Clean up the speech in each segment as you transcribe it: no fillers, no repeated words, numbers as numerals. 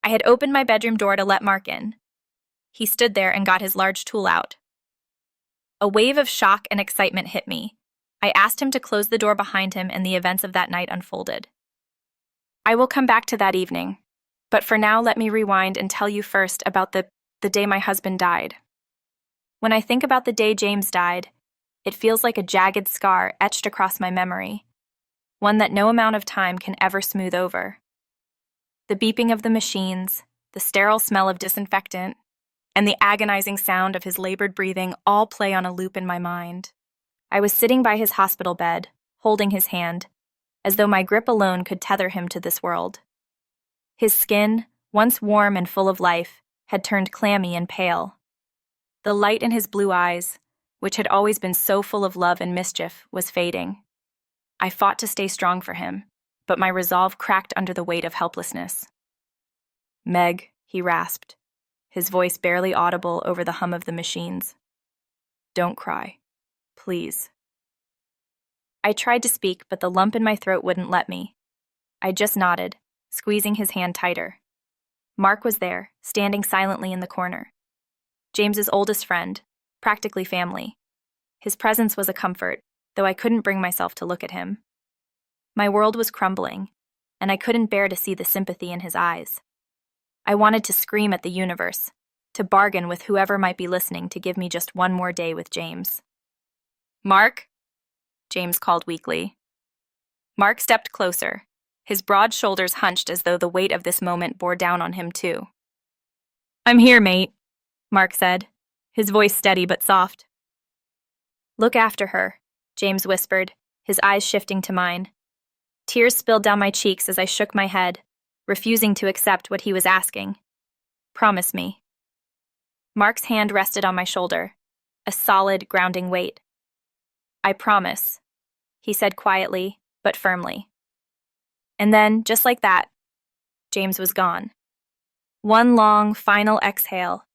I had opened my bedroom door to let Mark in. He stood there and got his large tool out. A wave of shock and excitement hit me. I asked him to close the door behind him, and the events of that night unfolded. I will come back to that evening, but for now let me rewind and tell you first about the day my husband died. When I think about the day James died, it feels like a jagged scar etched across my memory, one that no amount of time can ever smooth over. The beeping of the machines, the sterile smell of disinfectant, and the agonizing sound of his labored breathing all play on a loop in my mind. I was sitting by his hospital bed, holding his hand, as though my grip alone could tether him to this world. His skin, once warm and full of life, had turned clammy and pale. The light in his blue eyes, which had always been so full of love and mischief, was fading. I fought to stay strong for him, but my resolve cracked under the weight of helplessness. "Meg," he rasped, his voice barely audible over the hum of the machines. "Don't cry. Please." I tried to speak, but the lump in my throat wouldn't let me. I just nodded, squeezing his hand tighter. Mark was there, standing silently in the corner. James's oldest friend, practically family. His presence was a comfort, though I couldn't bring myself to look at him. My world was crumbling, and I couldn't bear to see the sympathy in his eyes. I wanted to scream at the universe, to bargain with whoever might be listening to give me just one more day with James. "Mark?" James called weakly. Mark stepped closer, his broad shoulders hunched as though the weight of this moment bore down on him too. "I'm here, mate," Mark said, his voice steady but soft. "Look after her," James whispered, his eyes shifting to mine. Tears spilled down my cheeks as I shook my head, refusing to accept what he was asking. "Promise me." Mark's hand rested on my shoulder, a solid, grounding weight. "I promise," he said quietly, but firmly. And then, just like that, James was gone. One long, final exhale,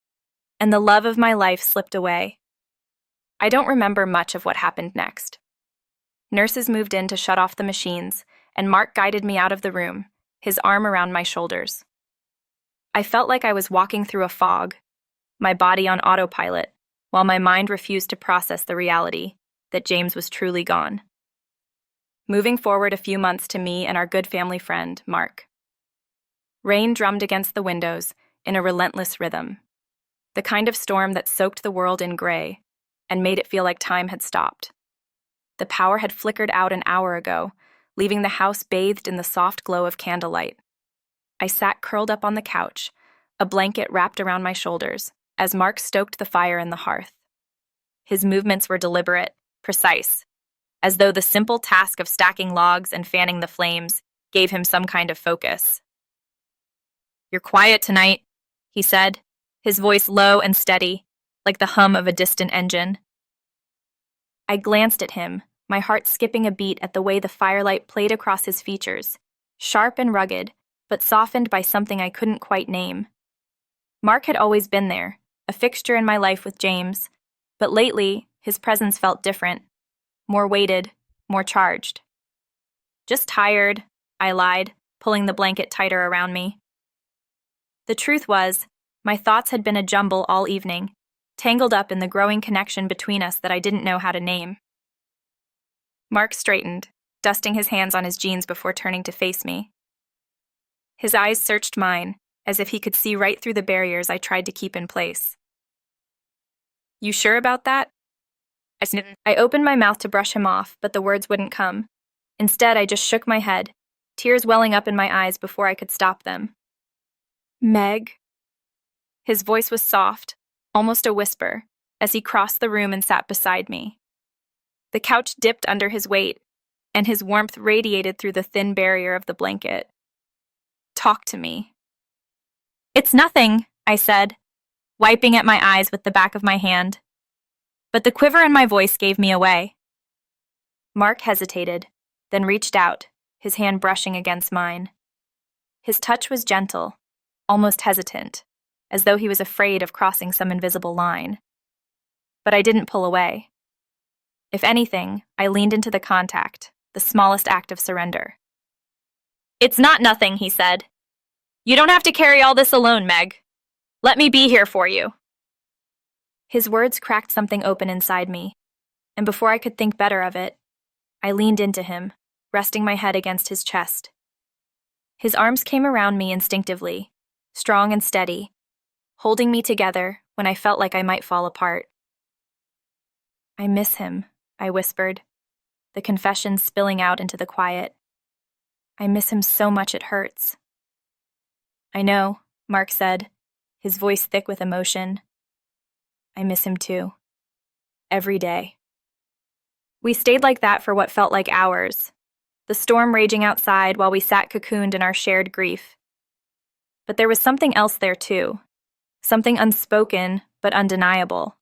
and the love of my life slipped away. I don't remember much of what happened next. Nurses moved in to shut off the machines, and Mark guided me out of the room, his arm around my shoulders. I felt like I was walking through a fog, my body on autopilot, while my mind refused to process the reality that James was truly gone. Moving forward a few months to me and our good family friend, Mark. Rain drummed against the windows in a relentless rhythm, the kind of storm that soaked the world in gray and made it feel like time had stopped. The power had flickered out an hour ago, leaving the house bathed in the soft glow of candlelight. I sat curled up on the couch, a blanket wrapped around my shoulders, as Mark stoked the fire in the hearth. His movements were deliberate, precise, as though the simple task of stacking logs and fanning the flames gave him some kind of focus. "You're quiet tonight," he said, his voice low and steady, like the hum of a distant engine. I glanced at him, my heart skipping a beat at the way the firelight played across his features, sharp and rugged, but softened by something I couldn't quite name. Mark had always been there, a fixture in my life with James, but lately his presence felt different, more weighted, more charged. "Just tired," I lied, pulling the blanket tighter around me. The truth was, my thoughts had been a jumble all evening, tangled up in the growing connection between us that I didn't know how to name. Mark straightened, dusting his hands on his jeans before turning to face me. His eyes searched mine, as if he could see right through the barriers I tried to keep in place. "You sure about that?" I opened my mouth to brush him off, but the words wouldn't come. Instead, I just shook my head, tears welling up in my eyes before I could stop them. "Meg?" His voice was soft, almost a whisper, as he crossed the room and sat beside me. The couch dipped under his weight, and his warmth radiated through the thin barrier of the blanket. "Talk to me." "It's nothing," I said, wiping at my eyes with the back of my hand. But the quiver in my voice gave me away. Mark hesitated, then reached out, his hand brushing against mine. His touch was gentle, almost hesitant, as though he was afraid of crossing some invisible line. But I didn't pull away. If anything, I leaned into the contact, the smallest act of surrender. "It's not nothing," he said. You don't have to carry all this alone, Meg. Let me be here for you. His words cracked something open inside me, and before I could think better of it, I leaned into him, resting my head against his chest. His arms came around me instinctively, strong and steady, holding me together when I felt like I might fall apart. I miss him, I whispered, the confession spilling out into the quiet. I miss him so much it hurts. I know, Mark said, his voice thick with emotion. I miss him too. Every day. We stayed like that for what felt like hours, the storm raging outside while we sat cocooned in our shared grief. But there was something else there too, something unspoken but undeniable.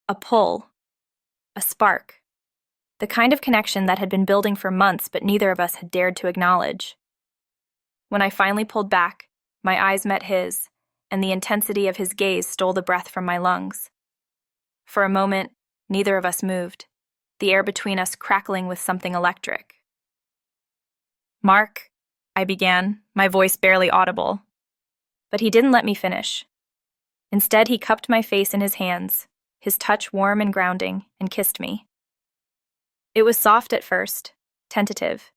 A pull. A spark. The kind of connection that had been building for months but neither of us had dared to acknowledge. When I finally pulled back, my eyes met his, and the intensity of his gaze stole the breath from my lungs. For a moment, neither of us moved, the air between us crackling with something electric. Mark, I began, my voice barely audible. But he didn't let me finish. Instead, he cupped my face in his hands, his touch warm and grounding, and kissed me. It was soft at first, tentative,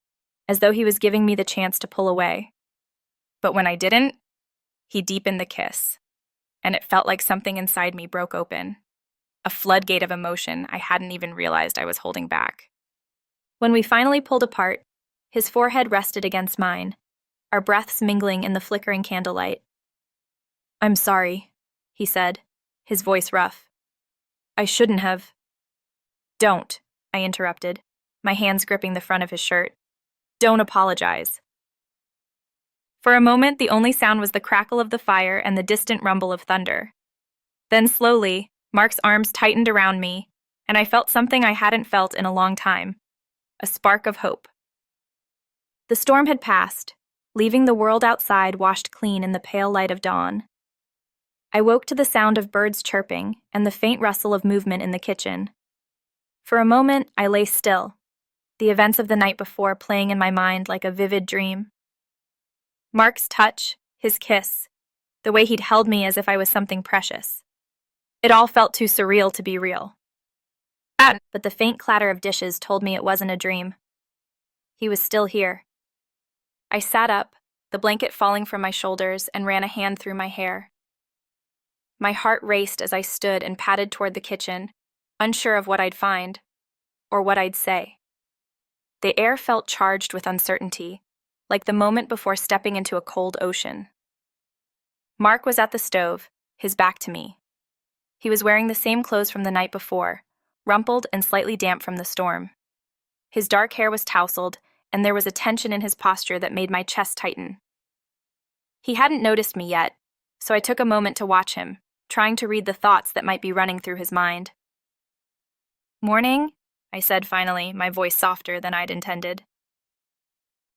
as though he was giving me the chance to pull away. But when I didn't, he deepened the kiss, and it felt like something inside me broke open, a floodgate of emotion I hadn't even realized I was holding back. When we finally pulled apart, his forehead rested against mine, our breaths mingling in the flickering candlelight. I'm sorry, he said, his voice rough. I shouldn't have. Don't, I interrupted, my hands gripping the front of his shirt. Don't apologize. For a moment, the only sound was the crackle of the fire and the distant rumble of thunder. Then slowly, Mark's arms tightened around me, and I felt something I hadn't felt in a long time, a spark of hope. The storm had passed, leaving the world outside washed clean in the pale light of dawn. I woke to the sound of birds chirping and the faint rustle of movement in the kitchen. For a moment, I lay still, the events of the night before playing in my mind like a vivid dream. Mark's touch, his kiss, the way he'd held me as if I was something precious. It all felt too surreal to be real. But the faint clatter of dishes told me it wasn't a dream. He was still here. I sat up, the blanket falling from my shoulders, and ran a hand through my hair. My heart raced as I stood and padded toward the kitchen, unsure of what I'd find, or what I'd say. The air felt charged with uncertainty, like the moment before stepping into a cold ocean. Mark was at the stove, his back to me. He was wearing the same clothes from the night before, rumpled and slightly damp from the storm. His dark hair was tousled, and there was a tension in his posture that made my chest tighten. He hadn't noticed me yet, so I took a moment to watch him, trying to read the thoughts that might be running through his mind. Morning, I said finally, my voice softer than I'd intended.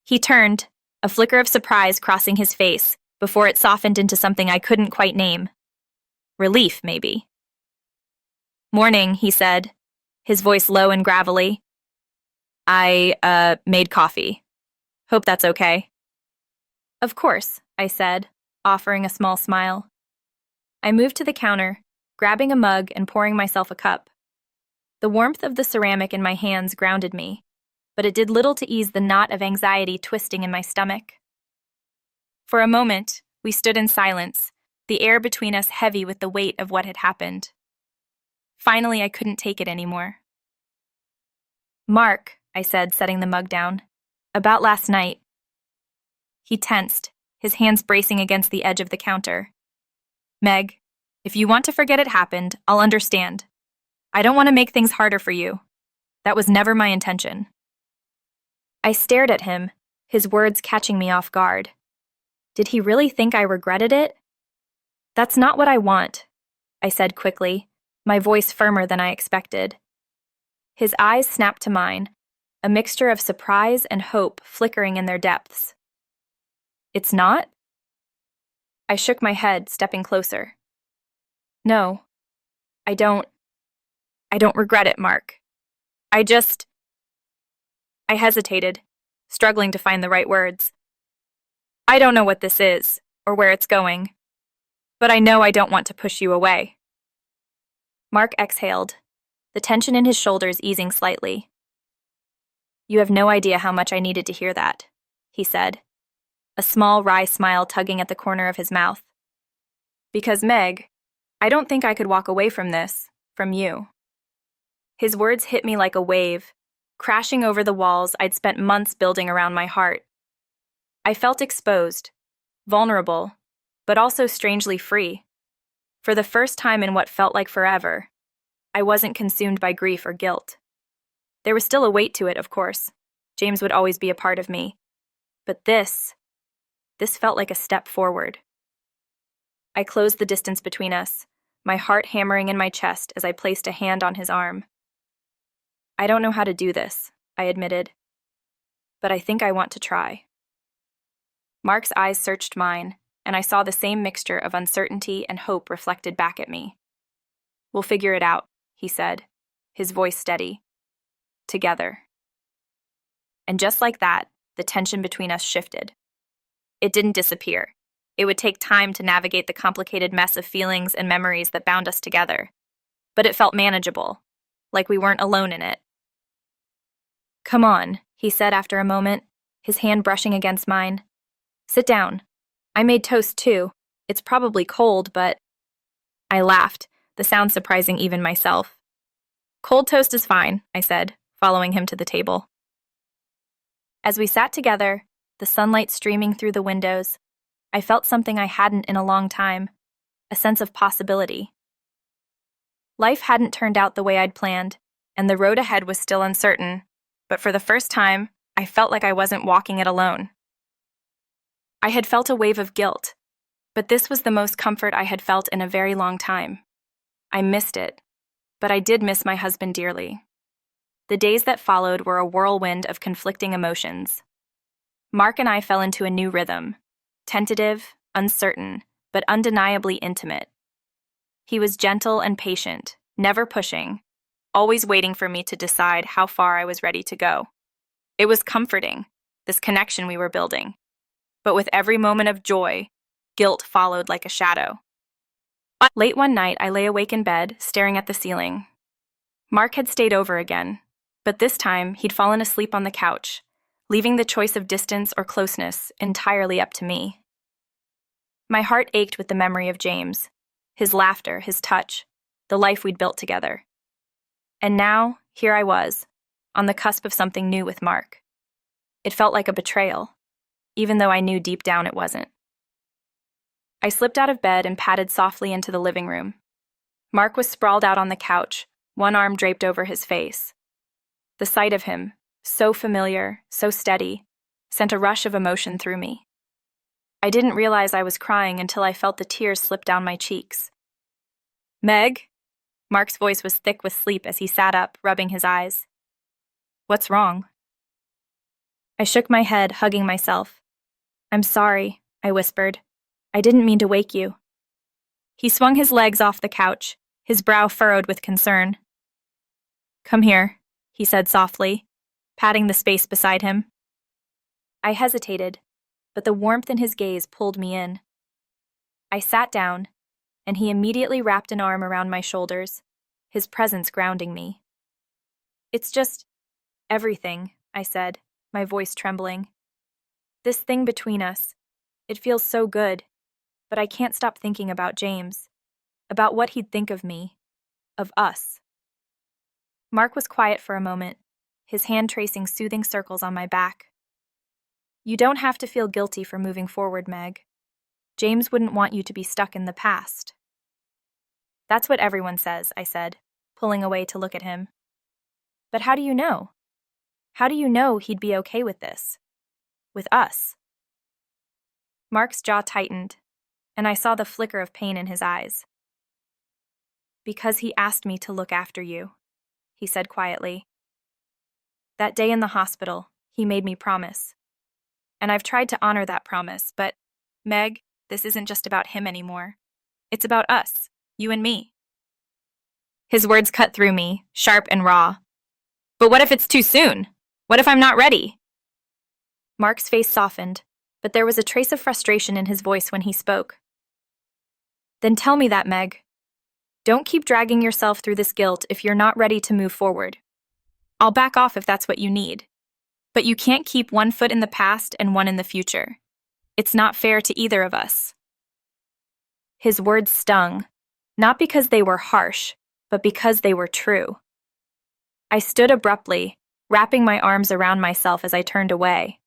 He turned, a flicker of surprise crossing his face, before it softened into something I couldn't quite name. Relief, maybe. Morning, he said, his voice low and gravelly. I made coffee. Hope that's okay. Of course, I said, offering a small smile. I moved to the counter, grabbing a mug and pouring myself a cup. The warmth of the ceramic in my hands grounded me, but it did little to ease the knot of anxiety twisting in my stomach. For a moment, we stood in silence, the air between us heavy with the weight of what had happened. Finally, I couldn't take it anymore. Mark, I said, setting the mug down, about last night. He tensed, his hands bracing against the edge of the counter. Meg, if you want to forget it happened, I'll understand. I don't want to make things harder for you. That was never my intention. I stared at him, his words catching me off guard. Did he really think I regretted it? That's not what I want, I said quickly, my voice firmer than I expected. His eyes snapped to mine, a mixture of surprise and hope flickering in their depths. It's not? I shook my head, stepping closer. No, I don't regret it, Mark. I hesitated, struggling to find the right words. I don't know what this is, or where it's going, but I know I don't want to push you away. Mark exhaled, the tension in his shoulders easing slightly. You have no idea how much I needed to hear that, he said, a small wry smile tugging at the corner of his mouth. Because, Meg, I don't think I could walk away from this, from you. His words hit me like a wave, crashing over the walls I'd spent months building around my heart. I felt exposed, vulnerable, but also strangely free. For the first time in what felt like forever, I wasn't consumed by grief or guilt. There was still a weight to it, of course. James would always be a part of me. But this felt like a step forward. I closed the distance between us, my heart hammering in my chest as I placed a hand on his arm. I don't know how to do this, I admitted, but I think I want to try. Mark's eyes searched mine, and I saw the same mixture of uncertainty and hope reflected back at me. We'll figure it out, he said, his voice steady. Together. And just like that, the tension between us shifted. It didn't disappear. It would take time to navigate the complicated mess of feelings and memories that bound us together. But it felt manageable, like we weren't alone in it. Come on, he said after a moment, his hand brushing against mine. Sit down. I made toast too. It's probably cold, but... I laughed, the sound surprising even myself. Cold toast is fine, I said, following him to the table. As we sat together, the sunlight streaming through the windows, I felt something I hadn't in a long time, a sense of possibility. Life hadn't turned out the way I'd planned, and the road ahead was still uncertain, but for the first time, I felt like I wasn't walking it alone. I had felt a wave of guilt, but this was the most comfort I had felt in a very long time. I missed it, but I did miss my husband dearly. The days that followed were a whirlwind of conflicting emotions. Mark and I fell into a new rhythm, tentative, uncertain, but undeniably intimate. He was gentle and patient, never pushing, always waiting for me to decide how far I was ready to go. It was comforting, this connection we were building. But with every moment of joy, guilt followed like a shadow. Late one night, I lay awake in bed, staring at the ceiling. Mark had stayed over again, but this time he'd fallen asleep on the couch, leaving the choice of distance or closeness entirely up to me. My heart ached with the memory of James, his laughter, his touch, the life we'd built together. And now, here I was, on the cusp of something new with Mark. It felt like a betrayal, even though I knew deep down it wasn't. I slipped out of bed and padded softly into the living room. Mark was sprawled out on the couch, one arm draped over his face. The sight of him, so familiar, so steady, sent a rush of emotion through me. I didn't realize I was crying until I felt the tears slip down my cheeks. Meg? Mark's voice was thick with sleep as he sat up, rubbing his eyes. What's wrong? I shook my head, hugging myself. I'm sorry, I whispered. I didn't mean to wake you. He swung his legs off the couch, his brow furrowed with concern. Come here, he said softly, patting the space beside him. I hesitated, but the warmth in his gaze pulled me in. I sat down, and he immediately wrapped an arm around my shoulders, his presence grounding me. It's just everything, I said, my voice trembling. This thing between us, it feels so good, but I can't stop thinking about James, about what he'd think of me, of us. Mark was quiet for a moment, his hand tracing soothing circles on my back. You don't have to feel guilty for moving forward, Meg. James wouldn't want you to be stuck in the past. That's what everyone says, I said, pulling away to look at him. But how do you know? How do you know he'd be okay with this? With us? Mark's jaw tightened, and I saw the flicker of pain in his eyes. Because he asked me to look after you, he said quietly. That day in the hospital, he made me promise. And I've tried to honor that promise, but, Meg, this isn't just about him anymore. It's about us, you and me. His words cut through me, sharp and raw. But what if it's too soon? What if I'm not ready? Mark's face softened, but there was a trace of frustration in his voice when he spoke. Then tell me that, Meg. Don't keep dragging yourself through this guilt if you're not ready to move forward. I'll back off if that's what you need. But you can't keep one foot in the past and one in the future. It's not fair to either of us. His words stung, not because they were harsh, but because they were true. I stood abruptly, wrapping my arms around myself as I turned away.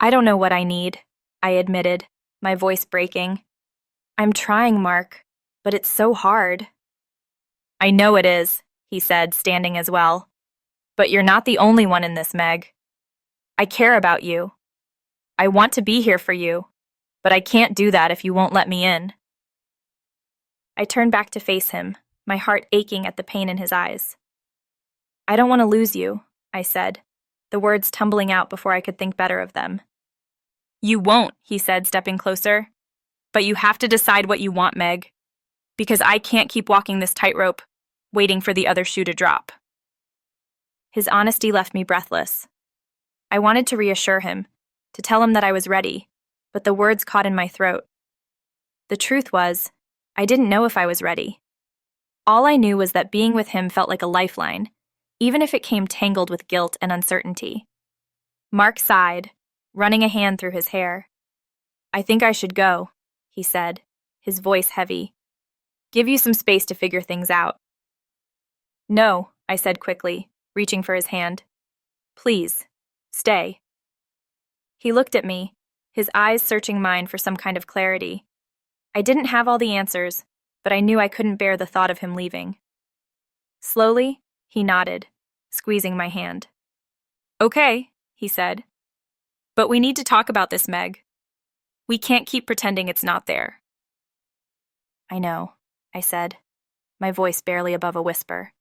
I don't know what I need, I admitted, my voice breaking. I'm trying, Mark, but it's so hard. I know it is, he said, standing as well. But you're not the only one in this, Meg. I care about you. I want to be here for you, but I can't do that if you won't let me in. I turned back to face him, my heart aching at the pain in his eyes. I don't want to lose you, I said, the words tumbling out before I could think better of them. You won't, he said, stepping closer. But you have to decide what you want, Meg. Because I can't keep walking this tightrope, waiting for the other shoe to drop. His honesty left me breathless. I wanted to reassure him, to tell him that I was ready, but the words caught in my throat. The truth was, I didn't know if I was ready. All I knew was that being with him felt like a lifeline, even if it came tangled with guilt and uncertainty. Mark sighed, running a hand through his hair. I think I should go, he said, his voice heavy. Give you some space to figure things out. No, I said quickly, reaching for his hand. Please, stay. He looked at me, his eyes searching mine for some kind of clarity. I didn't have all the answers, but I knew I couldn't bear the thought of him leaving. Slowly, he nodded, squeezing my hand. Okay, he said. But we need to talk about this, Meg. We can't keep pretending it's not there. I know, I said, my voice barely above a whisper.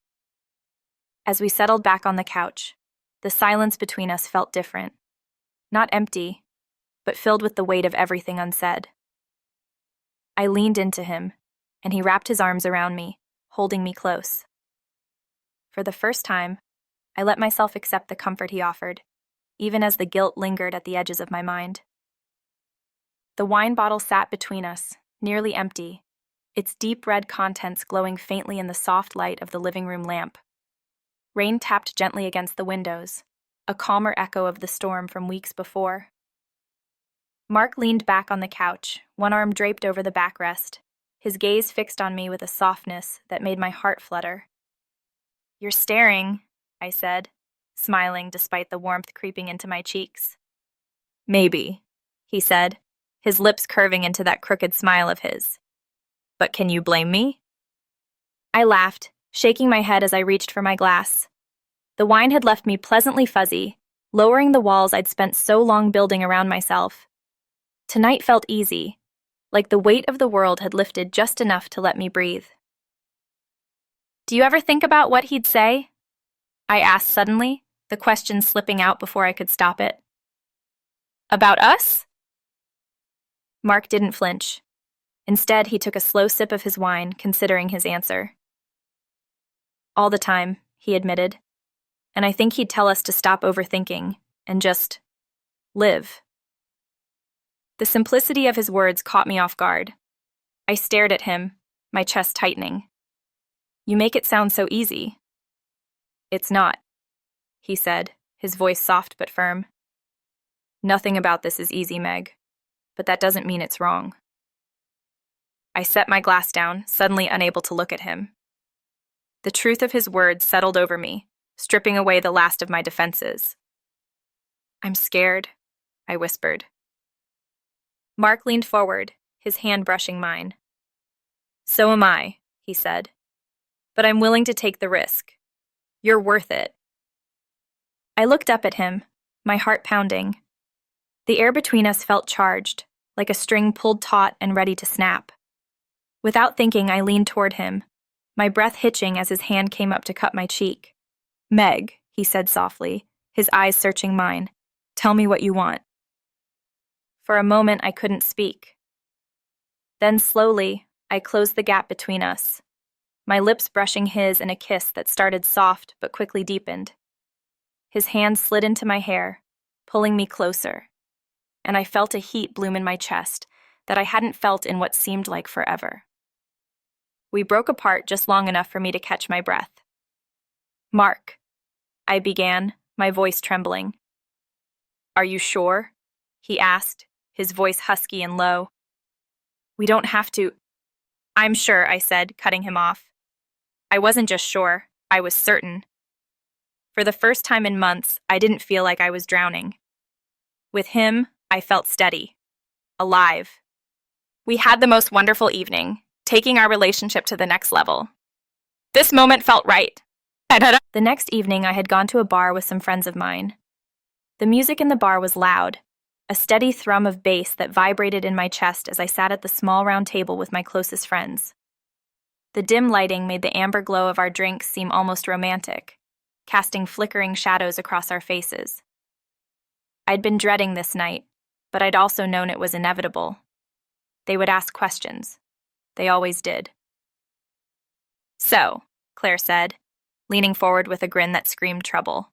As we settled back on the couch, the silence between us felt different. Not empty, but filled with the weight of everything unsaid. I leaned into him, and he wrapped his arms around me, holding me close. For the first time, I let myself accept the comfort he offered, even as the guilt lingered at the edges of my mind. The wine bottle sat between us, nearly empty, its deep red contents glowing faintly in the soft light of the living room lamp. Rain tapped gently against the windows, a calmer echo of the storm from weeks before. Mark leaned back on the couch, one arm draped over the backrest, his gaze fixed on me with a softness that made my heart flutter. You're staring, I said, smiling despite the warmth creeping into my cheeks. Maybe, he said, his lips curving into that crooked smile of his. But can you blame me? I laughed, shaking my head as I reached for my glass. The wine had left me pleasantly fuzzy, lowering the walls I'd spent so long building around myself. Tonight felt easy, like the weight of the world had lifted just enough to let me breathe. Do you ever think about what he'd say? I asked suddenly, the question slipping out before I could stop it. About us? Mark didn't flinch. Instead, he took a slow sip of his wine, considering his answer. All the time, he admitted. And I think he'd tell us to stop overthinking and just live. The simplicity of his words caught me off guard. I stared at him, my chest tightening. You make it sound so easy. It's not, he said, his voice soft but firm. Nothing about this is easy, Meg, but that doesn't mean it's wrong. I set my glass down, suddenly unable to look at him. The truth of his words settled over me, stripping away the last of my defenses. I'm scared, I whispered. Mark leaned forward, his hand brushing mine. So am I, he said. But I'm willing to take the risk. You're worth it. I looked up at him, my heart pounding. The air between us felt charged, like a string pulled taut and ready to snap. Without thinking, I leaned toward him, my breath hitching as his hand came up to cut my cheek. Meg, he said softly, his eyes searching mine. Tell me what you want. For a moment, I couldn't speak. Then slowly, I closed the gap between us, my lips brushing his in a kiss that started soft but quickly deepened. His hand slid into my hair, pulling me closer. and I felt a heat bloom in my chest that I hadn't felt in what seemed like forever. We broke apart just long enough for me to catch my breath. "Mark," I began, my voice trembling. "Are you sure?" he asked, his voice husky and low. "We don't have to—" "I'm sure," I said, cutting him off. I wasn't just sure, I was certain. For the first time in months, I didn't feel like I was drowning. With him, I felt steady, alive. We had the most wonderful evening, taking our relationship to the next level. This moment felt right. The next evening, I had gone to a bar with some friends of mine. The music in the bar was loud, a steady thrum of bass that vibrated in my chest as I sat at the small round table with my closest friends. The dim lighting made the amber glow of our drinks seem almost romantic, casting flickering shadows across our faces. I'd been dreading this night, but I'd also known it was inevitable. They would ask questions. They always did. "So," Claire said, leaning forward with a grin that screamed trouble.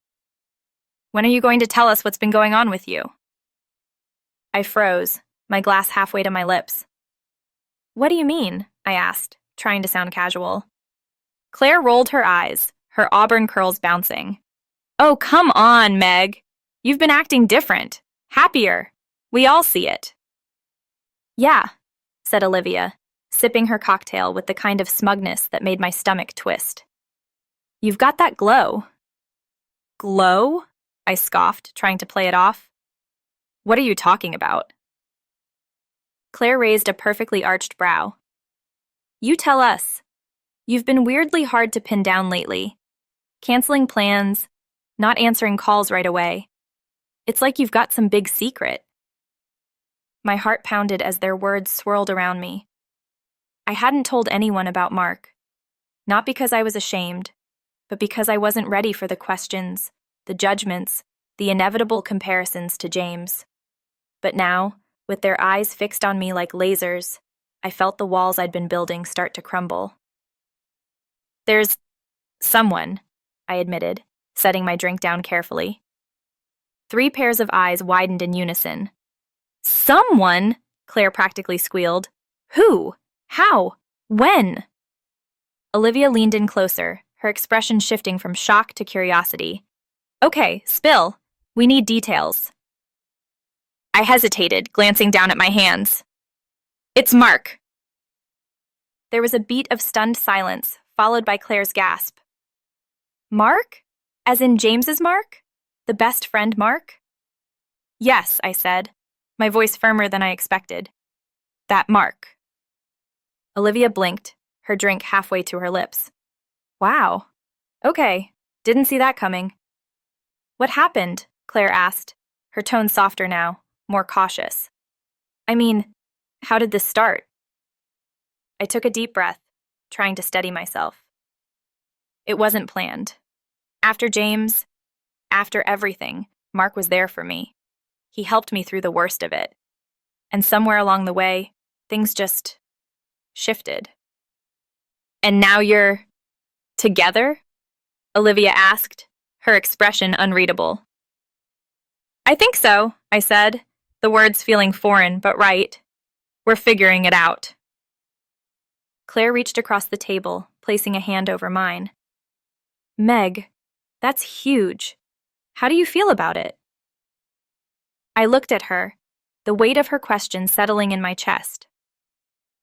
"When are you going to tell us what's been going on with you?" I froze, my glass halfway to my lips. "What do you mean?" I asked, trying to sound casual. Claire rolled her eyes, her auburn curls bouncing. "Oh, come on, Meg. You've been acting different, happier. We all see it." "Yeah," said Olivia, sipping her cocktail with the kind of smugness that made my stomach twist. "You've got that glow." "Glow?" I scoffed, trying to play it off. "What are you talking about?" Claire raised a perfectly arched brow. "You tell us. You've been weirdly hard to pin down lately. Canceling plans, not answering calls right away. It's like you've got some big secret." My heart pounded as their words swirled around me. I hadn't told anyone about Mark. Not because I was ashamed, but because I wasn't ready for the questions, the judgments, the inevitable comparisons to James. But now, with their eyes fixed on me like lasers, I felt the walls I'd been building start to crumble. "There's someone," I admitted, setting my drink down carefully. 3 pairs of eyes widened in unison. "Someone?" Claire practically squealed. "Who? How? When?" Olivia leaned in closer, her expression shifting from shock to curiosity. "Okay, spill. We need details." I hesitated, glancing down at my hands. "It's Mark." There was a beat of stunned silence, followed by Claire's gasp. "Mark? As in James's Mark? The best friend Mark?" "Yes," I said, my voice firmer than I expected. "That Mark." Olivia blinked, her drink halfway to her lips. "Wow. Okay, didn't see that coming." "What happened?" Claire asked, her tone softer now, more cautious. "I mean, how did this start?" I took a deep breath, trying to steady myself. It wasn't planned. After James, after everything, Mark was there for me. He helped me through the worst of it. And somewhere along the way, things just shifted. "And now you're together?" Olivia asked, her expression unreadable. "I think so," I said, the words feeling foreign but right. "We're figuring it out." Claire reached across the table, placing a hand over mine. "Meg, that's huge. How do you feel about it?" I looked at her, the weight of her question settling in my chest.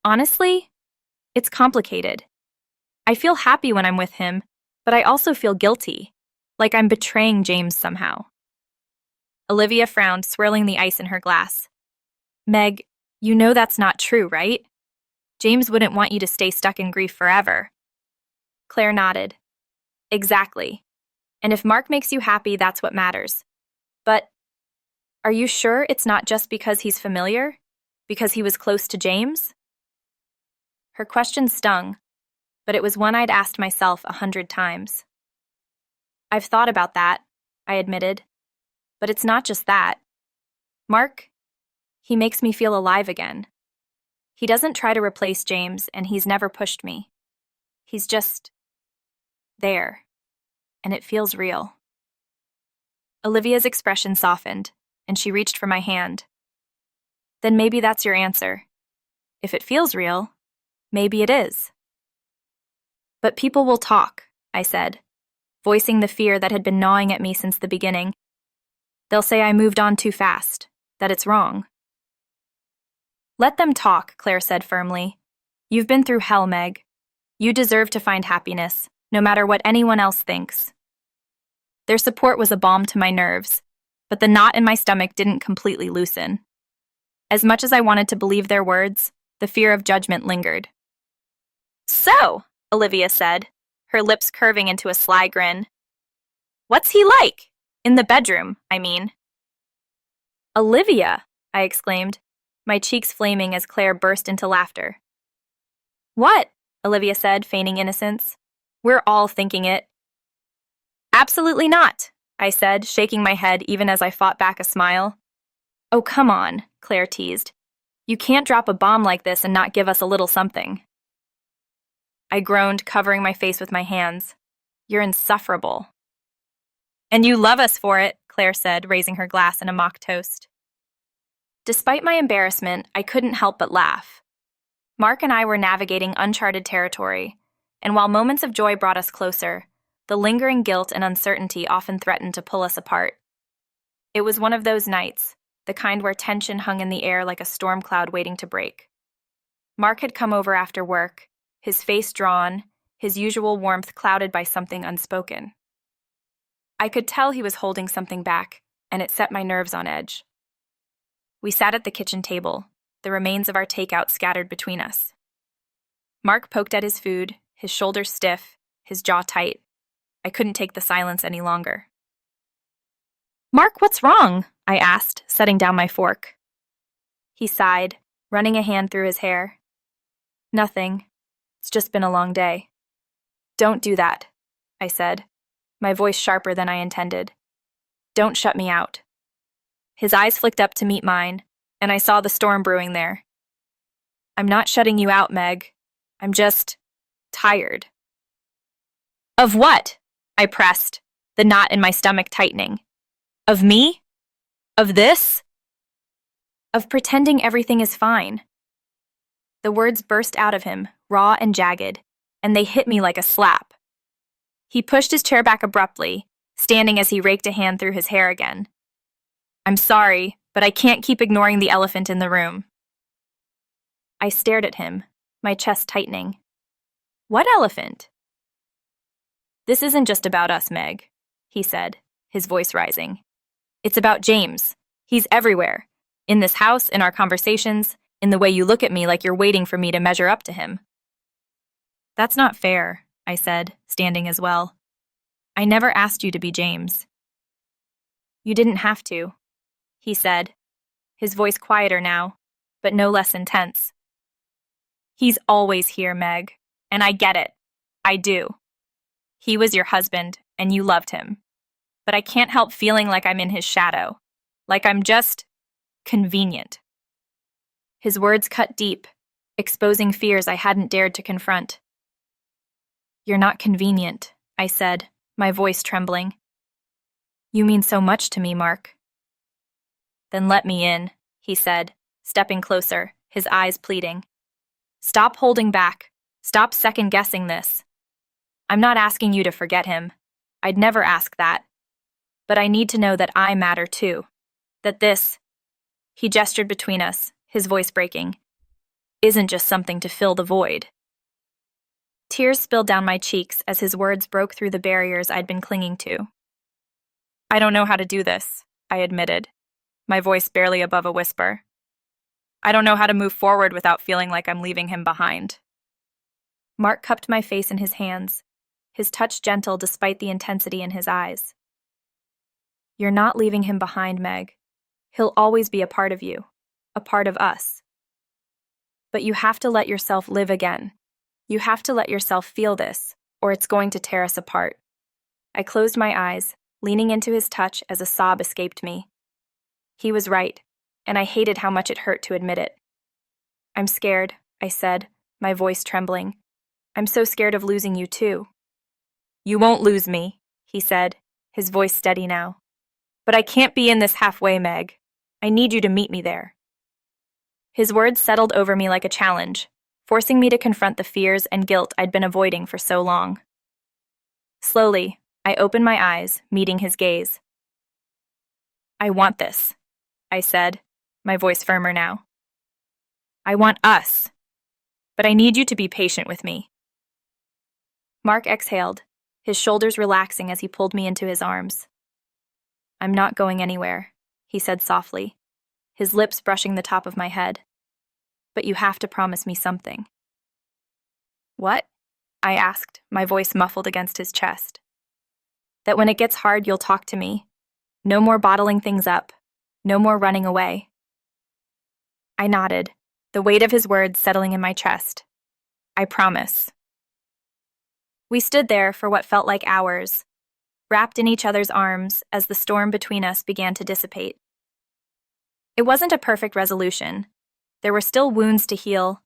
Honestly, it's complicated. I feel happy when I'm with him, but I also feel guilty, like I'm betraying James somehow. Olivia frowned, swirling the ice in her glass. "Meg, you know that's not true, right? James wouldn't want you to stay stuck in grief forever." Claire nodded. "Exactly. And if Mark makes you happy, that's what matters. But are you sure it's not just because he's familiar? Because he was close to James?" Her question stung, but it was one I'd asked myself 100 times. "I've thought about that," I admitted. "But it's not just that. Mark, he makes me feel alive again. He doesn't try to replace James, and he's never pushed me. He's just there, and it feels real." Olivia's expression softened, and she reached for my hand. then maybe that's your answer. If it feels real, maybe it is. But people will talk, I said, voicing the fear that had been gnawing at me since the beginning. They'll say I moved on too fast, that it's wrong. Let them talk, Claire said firmly. You've been through hell, Meg. You deserve to find happiness, no matter what anyone else thinks. Their support was a balm to my nerves, but the knot in my stomach didn't completely loosen. As much as I wanted to believe their words, the fear of judgment lingered. So, Olivia said, her lips curving into a sly grin. What's he like? In the bedroom, I mean. Olivia, I exclaimed, my cheeks flaming as Claire burst into laughter. What? Olivia said, feigning innocence. We're all thinking it. Absolutely not, I said, shaking my head even as I fought back a smile. Oh, come on, Claire teased. You can't drop a bomb like this and not give us a little something. I groaned, covering my face with my hands. You're insufferable. And you love us for it, Claire said, raising her glass in a mock toast. Despite my embarrassment, I couldn't help but laugh. Mark and I were navigating uncharted territory, and while moments of joy brought us closer, the lingering guilt and uncertainty often threatened to pull us apart. It was one of those nights, the kind where tension hung in the air like a storm cloud waiting to break. Mark had come over after work, his face drawn, his usual warmth clouded by something unspoken. I could tell he was holding something back, and it set my nerves on edge. We sat at the kitchen table, the remains of our takeout scattered between us. Mark poked at his food, his shoulders stiff, his jaw tight. I couldn't take the silence any longer. Mark, what's wrong? I asked, setting down my fork. He sighed, running a hand through his hair. Nothing. It's just been a long day. Don't do that, I said, my voice sharper than I intended. Don't shut me out. His eyes flicked up to meet mine, and I saw the storm brewing there. I'm not shutting you out, Meg. I'm just tired. Of what? I pressed, the knot in my stomach tightening. Of me? Of this? Of pretending everything is fine. The words burst out of him, raw and jagged, and they hit me like a slap. He pushed his chair back abruptly, standing as he raked a hand through his hair again. I'm sorry, but I can't keep ignoring the elephant in the room. I stared at him, my chest tightening. What elephant? This isn't just about us, Meg, he said, his voice rising. It's about James. He's everywhere. In this house, in our conversations, in the way you look at me like you're waiting for me to measure up to him. That's not fair, I said, standing as well. I never asked you to be James. You didn't have to, he said, his voice quieter now, but no less intense. He's always here, Meg, and I get it. I do. He was your husband, and you loved him. But I can't help feeling like I'm in his shadow, like I'm just convenient. His words cut deep, exposing fears I hadn't dared to confront. You're not convenient, I said, my voice trembling. You mean so much to me, Mark. Then let me in, he said, stepping closer, his eyes pleading. Stop holding back. Stop second-guessing this. I'm not asking you to forget him. I'd never ask that. But I need to know that I matter too. That this, he gestured between us, his voice breaking, isn't just something to fill the void. Tears spilled down my cheeks as his words broke through the barriers I'd been clinging to. I don't know how to do this, I admitted, my voice barely above a whisper. I don't know how to move forward without feeling like I'm leaving him behind. Mark cupped my face in his hands, his touch gentle despite the intensity in his eyes. You're not leaving him behind, Meg. He'll always be a part of you, a part of us. But you have to let yourself live again. You have to let yourself feel this, or it's going to tear us apart. I closed my eyes, leaning into his touch as a sob escaped me. He was right, and I hated how much it hurt to admit it. I'm scared, I said, my voice trembling. I'm so scared of losing you too. You won't lose me, he said, his voice steady now. But I can't be in this halfway, Meg. I need you to meet me there. His words settled over me like a challenge, forcing me to confront the fears and guilt I'd been avoiding for so long. Slowly, I opened my eyes, meeting his gaze. "I want this," I said, my voice firmer now. "I want us. But I need you to be patient with me." Mark exhaled, his shoulders relaxing as he pulled me into his arms. "I'm not going anywhere," he said softly, his lips brushing the top of my head. "But you have to promise me something." "What?" I asked, my voice muffled against his chest. "That when it gets hard, you'll talk to me. No more bottling things up. No more running away." I nodded, the weight of his words settling in my chest. "I promise." We stood there for what felt like hours, wrapped in each other's arms as the storm between us began to dissipate. It wasn't a perfect resolution. There were still wounds to heal,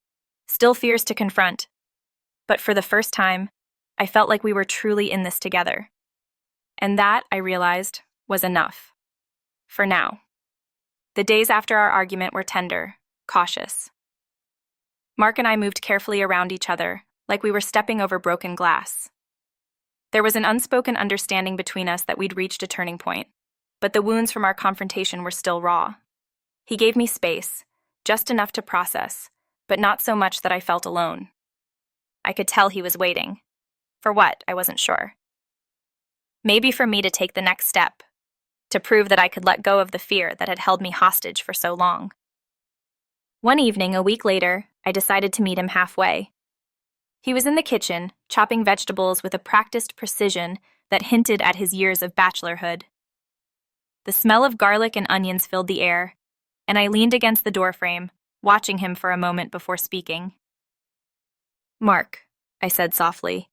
still fears to confront. But for the first time, I felt like we were truly in this together. And that, I realized, was enough. For now. The days after our argument were tender, cautious. Mark and I moved carefully around each other, like we were stepping over broken glass. There was an unspoken understanding between us that we'd reached a turning point, but the wounds from our confrontation were still raw. He gave me space, just enough to process, but not so much that I felt alone. I could tell he was waiting. For what, I wasn't sure. Maybe for me to take the next step, to prove that I could let go of the fear that had held me hostage for so long. One evening, a week later, I decided to meet him halfway. He was in the kitchen, chopping vegetables with a practiced precision that hinted at his years of bachelorhood. The smell of garlic and onions filled the air, and I leaned against the doorframe, watching him for a moment before speaking. "Mark," I said softly.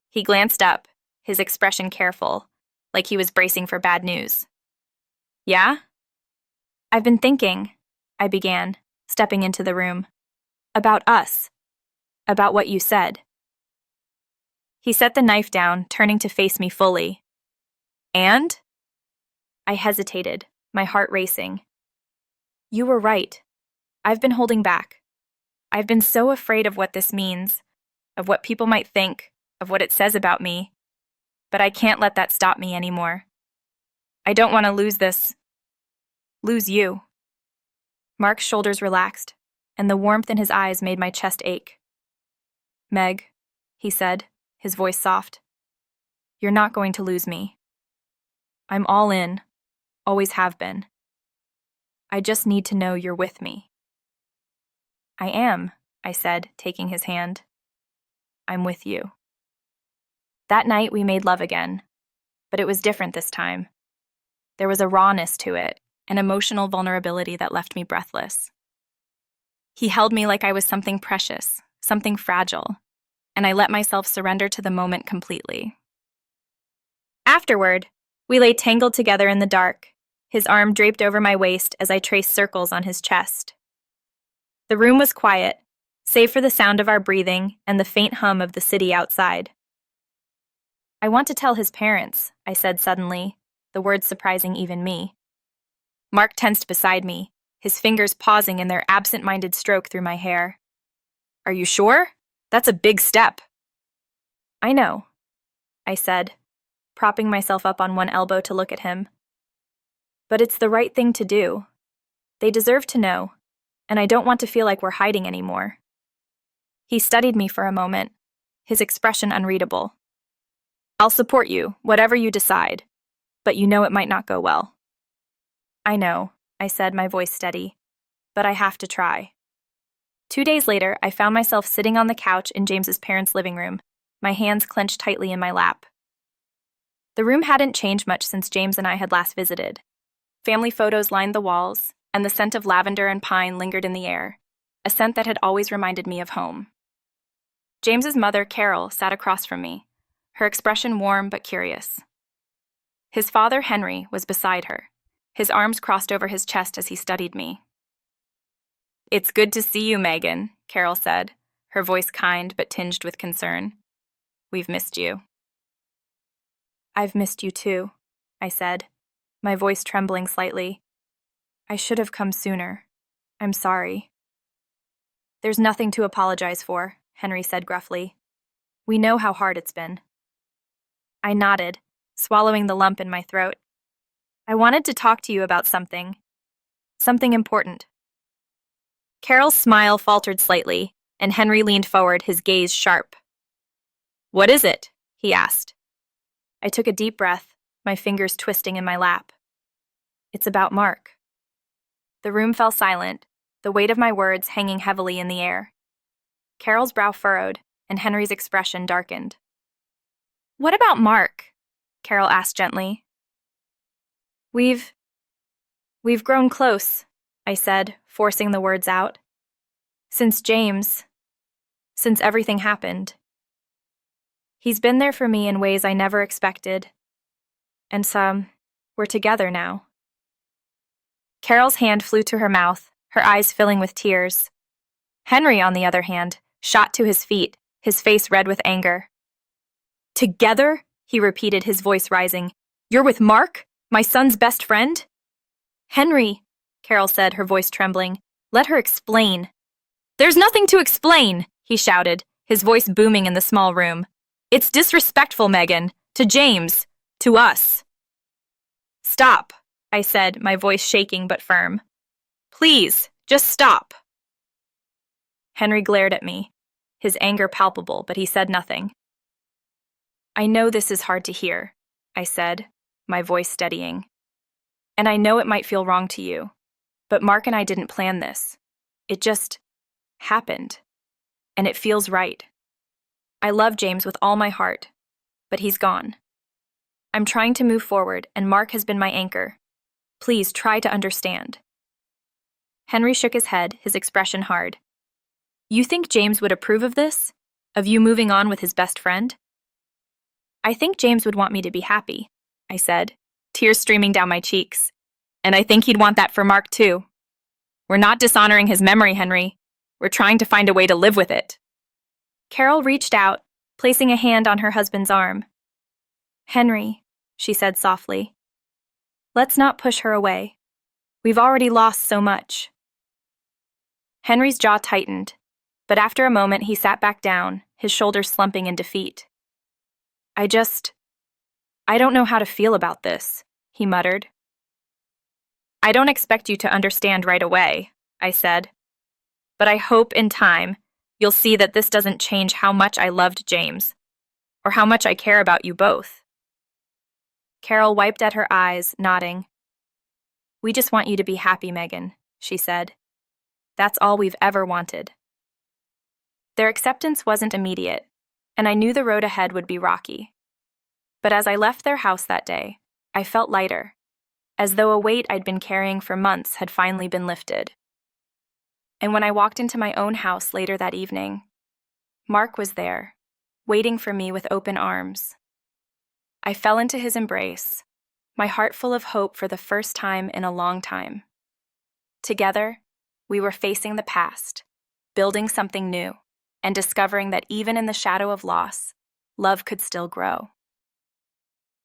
He glanced up, his expression careful, like he was bracing for bad news. "Yeah?" "I've been thinking," I began, stepping into the room, "about us, about what you said." He set the knife down, turning to face me fully. "And?" I hesitated, my heart racing. "You were right. I've been holding back. I've been so afraid of what this means, of what people might think, of what it says about me. But I can't let that stop me anymore. I don't want to lose you." Mark's shoulders relaxed, and the warmth in his eyes made my chest ache. "Meg," he said, his voice soft, "you're not going to lose me. I'm all in, always have been. I just need to know you're with me." "I am," I said, taking his hand. "I'm with you." That night we made love again, but it was different this time. There was a rawness to it, an emotional vulnerability that left me breathless. He held me like I was something precious, something fragile, and I let myself surrender to the moment completely. Afterward, we lay tangled together in the dark, his arm draped over my waist as I traced circles on his chest. The room was quiet, save for the sound of our breathing and the faint hum of the city outside. "I want to tell his parents," I said suddenly, the words surprising even me. Mark tensed beside me, his fingers pausing in their absent-minded stroke through my hair. "Are you sure? That's a big step." "I know," I said, propping myself up on one elbow to look at him. "But it's the right thing to do. They deserve to know, and I don't want to feel like we're hiding anymore." He studied me for a moment, his expression unreadable. "I'll support you, whatever you decide, but you know it might not go well." "I know," I said, my voice steady, "but I have to try." 2 days later, I found myself sitting on the couch in James's parents' living room, my hands clenched tightly in my lap. The room hadn't changed much since James and I had last visited. Family photos lined the walls, and the scent of lavender and pine lingered in the air, a scent that had always reminded me of home. James's mother, Carol, sat across from me, her expression warm but curious. His father, Henry, was beside her, his arms crossed over his chest as he studied me. "It's good to see you, Megan," Carol said, her voice kind but tinged with concern. "We've missed you." "I've missed you too," I said, my voice trembling slightly. "I should have come sooner. I'm sorry." There's nothing to apologize for, Henry said gruffly. We know how hard it's been. I nodded, swallowing the lump in my throat. I wanted to talk to you about something. Something important. Carol's smile faltered slightly, and Henry leaned forward, his gaze sharp. What is it? He asked. I took a deep breath, my fingers twisting in my lap. It's about Mark. The room fell silent, the weight of my words hanging heavily in the air. Carol's brow furrowed, and Henry's expression darkened. What about Mark? Carol asked gently. We've grown close, I said, forcing the words out. Since everything happened. He's been there for me in ways I never expected. And we're together now. Carol's hand flew to her mouth, her eyes filling with tears. Henry, on the other hand, shot to his feet, his face red with anger. Together? He repeated, his voice rising. You're with Mark? My son's best friend? Henry, Carol said, her voice trembling. Let her explain. There's nothing to explain, he shouted, his voice booming in the small room. It's disrespectful, Megan. To James. To us. Stop, I said, my voice shaking but firm. Please, just stop. Henry glared at me, his anger palpable, but he said nothing. I know this is hard to hear, I said, my voice steadying. And I know it might feel wrong to you, but Mark and I didn't plan this. It just happened, and it feels right. I love James with all my heart, but he's gone. I'm trying to move forward, and Mark has been my anchor. Please try to understand. Henry shook his head, his expression hard. You think James would approve of this? Of you moving on with his best friend? I think James would want me to be happy, I said, tears streaming down my cheeks. And I think he'd want that for Mark too. We're not dishonoring his memory, Henry. We're trying to find a way to live with it. Carol reached out, placing a hand on her husband's arm. Henry, she said softly. Let's not push her away. We've already lost so much. Henry's jaw tightened, but after a moment he sat back down, his shoulders slumping in defeat. I don't know how to feel about this, he muttered. I don't expect you to understand right away, I said. But I hope in time you'll see that this doesn't change how much I loved James, or how much I care about you both. Carol wiped at her eyes, nodding. We just want you to be happy, Megan, she said. That's all we've ever wanted. Their acceptance wasn't immediate, and I knew the road ahead would be rocky. But as I left their house that day, I felt lighter, as though a weight I'd been carrying for months had finally been lifted. And when I walked into my own house later that evening, Mark was there, waiting for me with open arms. I fell into his embrace, my heart full of hope for the first time in a long time. Together, we were facing the past, building something new, and discovering that even in the shadow of loss, love could still grow.